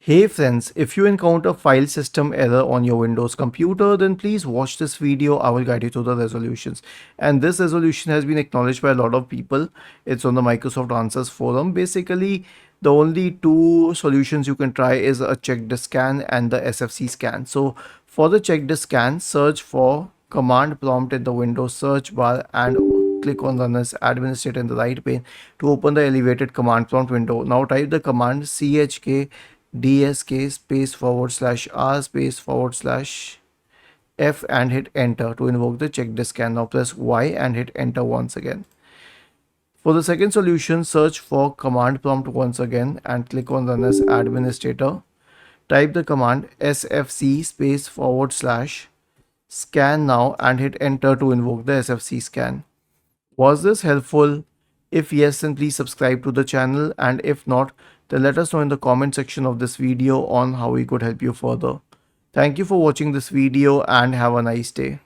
Hey friends, if you encounter file system error on your Windows computer, then please watch this video. I will guide you through the resolutions. And this resolution has been acknowledged by a lot of people. It's on the Microsoft Answers forum. Basically, the only two solutions you can try is a check disk scan and the SFC scan. So for the check disk scan, search for command prompt in the Windows search bar and click on run as administrator in the right pane to open the elevated command prompt window. Now type the command chk dsk space /r space /f and hit enter to invoke the check disk scan. Now press Y and hit enter once again. For the second solution, search for command prompt once again and click on run as administrator. Type the command sfc space /scan now and hit enter to invoke the sfc scan. Was this helpful? If yes, then please subscribe to the channel, and if not, then let us know in the comment section of this video on how we could help you further. Thank you for watching this video and have a nice day.